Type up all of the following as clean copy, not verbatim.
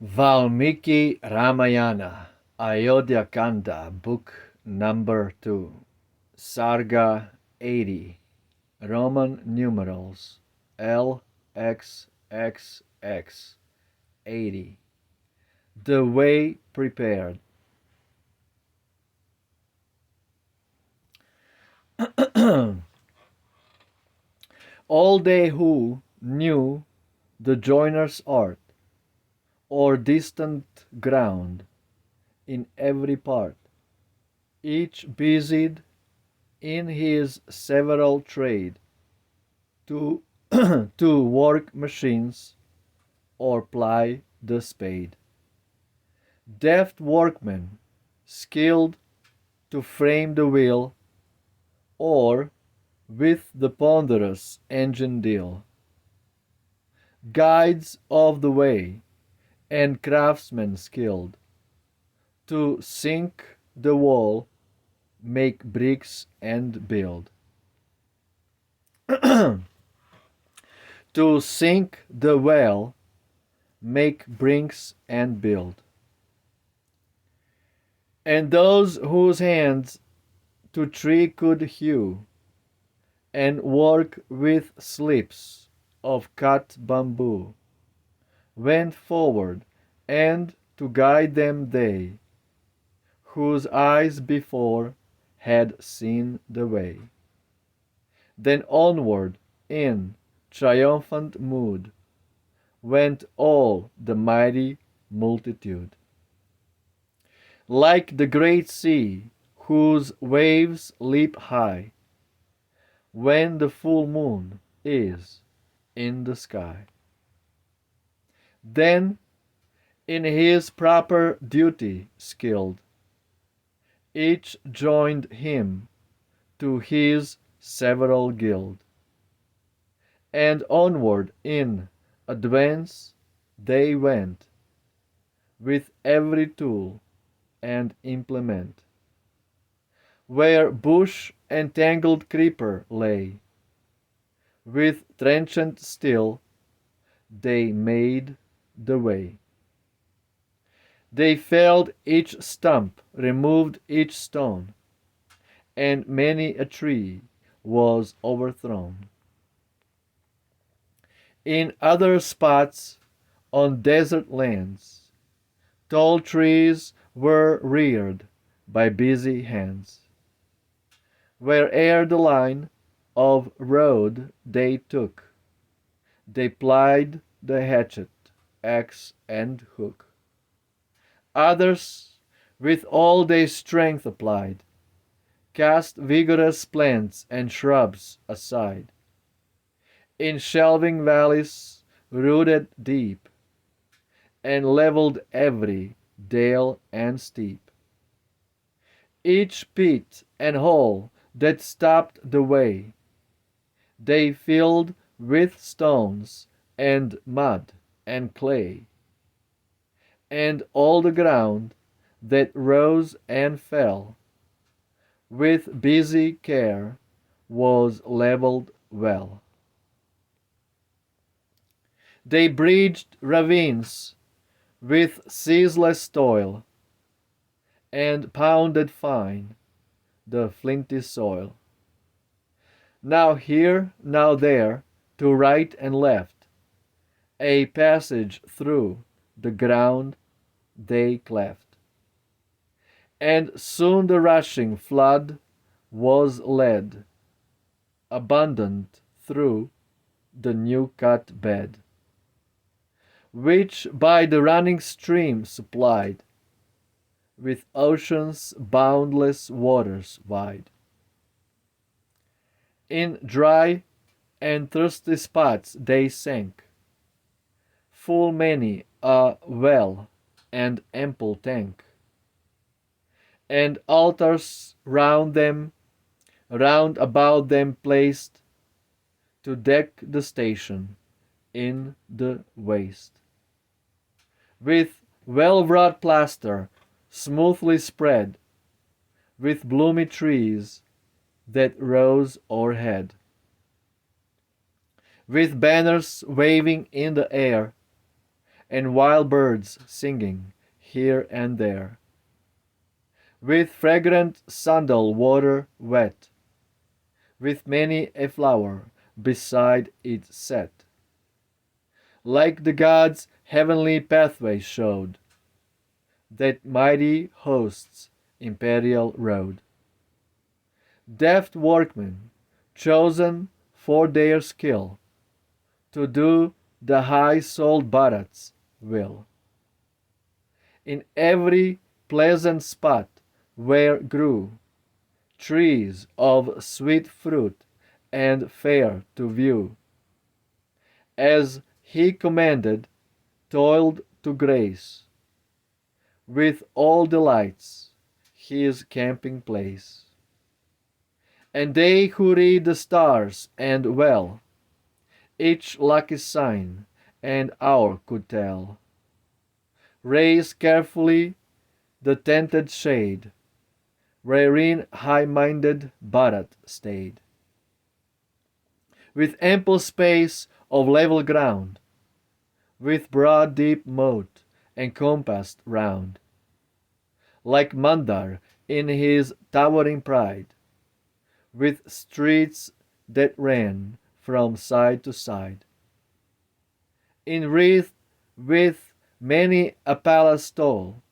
Valmiki Ramayana, Ayodhya Kanda, Book number 2, Sarga 80, Roman numerals LXXX 80. The way prepared. All they who knew the joiner's art, or distant ground, in every part, each busied in his several trade, to, to work machines or ply the spade. Deft workmen, skilled to frame the wheel, or with the ponderous engine deal. Guides of the way, and craftsmen skilled to sink the wall, make bricks and build. To sink the well, make bricks and build. And those whose hands to tree could hew, and work with slips of cut bamboo, went forward, and to guide them they, whose eyes before had seen the way. Then onward, in triumphant mood, went all the mighty multitude. Like the great sea, whose waves leap high, when the full moon is in the sky. Then, in his proper duty skilled, each joined him to his several guild, and onward in advance they went, with every tool and implement. Where bush and tangled creeper lay, with trenchant still they made the way. They felled each stump, removed each stone, and many a tree was overthrown. In other spots, on desert lands, tall trees were reared by busy hands. Where'er the line of road they took, they plied the hatchet, axe, and hook. Others, with all their strength applied, cast vigorous plants and shrubs aside. In shelving valleys rooted deep, and levelled every dale and steep. Each pit and hole that stopped the way, they filled with stones and mud and clay. And all the ground that rose and fell, with busy care was levelled well. They bridged ravines with ceaseless toil, and pounded fine the flinty soil. Now here, now there, to right and left, a passage through the ground they cleft. And soon the rushing flood was led, abundant through the new-cut bed, which by the running stream supplied, with ocean's boundless waters wide. In dry and thirsty spots they sank, full many a well and ample tank, and altars round about them placed, to deck the station in the waste. With well-wrought plaster smoothly spread, with bloomy trees that rose o'erhead, with banners waving in the air, and wild birds singing here and there, with fragrant sandal water wet, with many a flower beside it set, like the gods' heavenly pathway showed, that mighty host's imperial road. Deft workmen, chosen for their skill, to do the high-souled Bharat's will. In every pleasant spot where grew trees of sweet fruit and fair to view, as he commanded, toiled to grace with all delights his camping place. And they who read the stars and well each lucky sign and hour could tell, raise carefully the tented shade wherein high-minded Bharat stayed, with ample space of level ground, with broad deep moat encompassed round, like Mandar in his towering pride, with streets that ran from side to side, enwreathed with many a palace tall,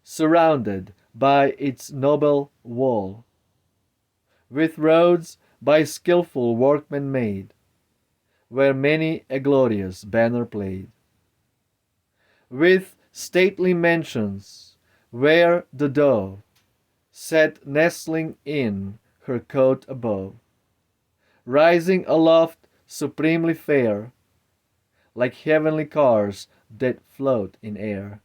surrounded by its noble wall, with roads by skilful workmen made, where many a glorious banner played, with stately mansions where the dove sat nestling in her cote above, rising aloft supremely fair, like heavenly cars that float in air.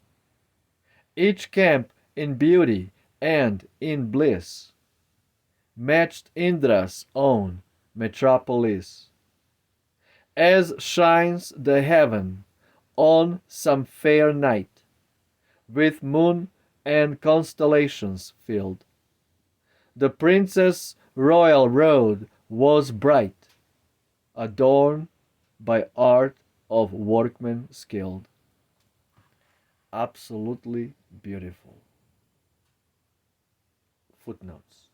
Each camp in beauty and in bliss matched Indra's own metropolis, as shines the heaven on some fair night, with moon and constellations filled. The princess' royal road was bright, adorned by art of workmen skilled. Absolutely beautiful. Footnotes.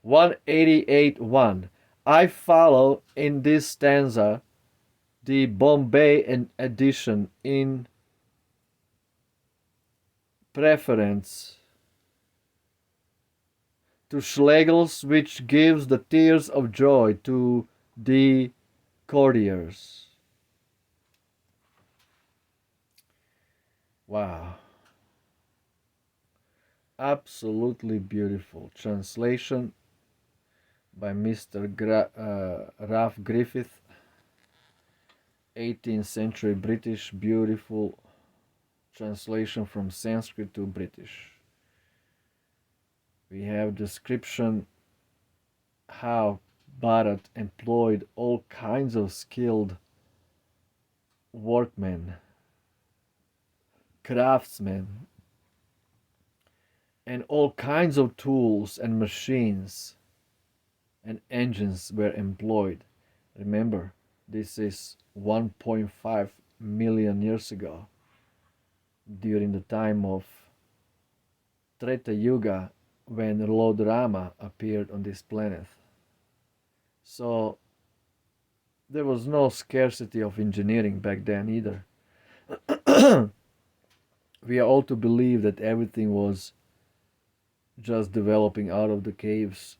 188.1. I follow in this stanza the Bombay edition in preference to Schlegel's, which gives the tears of joy to the courtiers. Wow. Absolutely beautiful. Translation by Mr. Ralph Griffith, 18th century British. Beautiful translation from Sanskrit to British. We have description how Bharat employed all kinds of skilled workmen, craftsmen, and all kinds of tools and machines and engines were employed. Remember, this is 1.5 million years ago, during the time of Treta Yuga, when Lord Rama appeared on this planet. So there was no scarcity of engineering back then either. We are all to believe that everything was just developing out of the caves,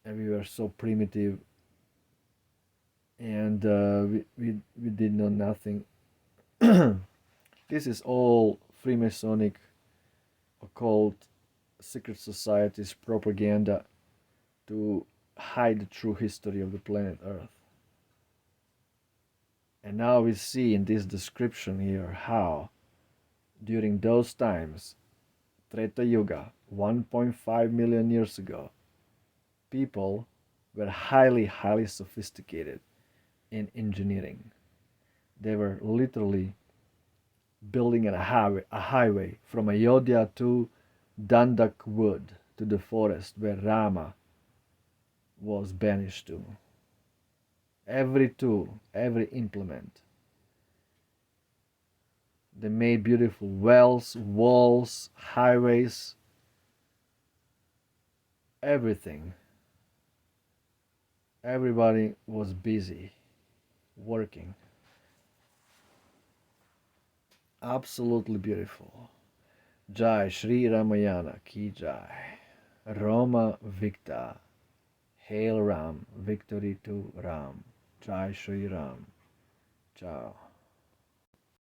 and we were so primitive, and we did know nothing. This is all Freemasonic, occult, secret societies propaganda to hide the true history of the planet Earth. And now we see in this description here how, during those times, Treta Yuga, 1.5 million years ago, people were highly sophisticated in engineering. They were literally building a highway from Ayodhya to Dandak Wood, to the forest where Rama was banished to. Every tool, every implement They made beautiful wells, walls, highways, everything. Everybody was busy working. Absolutely beautiful. Jai Shri Ramayana Ki Jai. Roma Victa. Hail Ram. Victory to Ram. Jai Shri Ram. Ciao.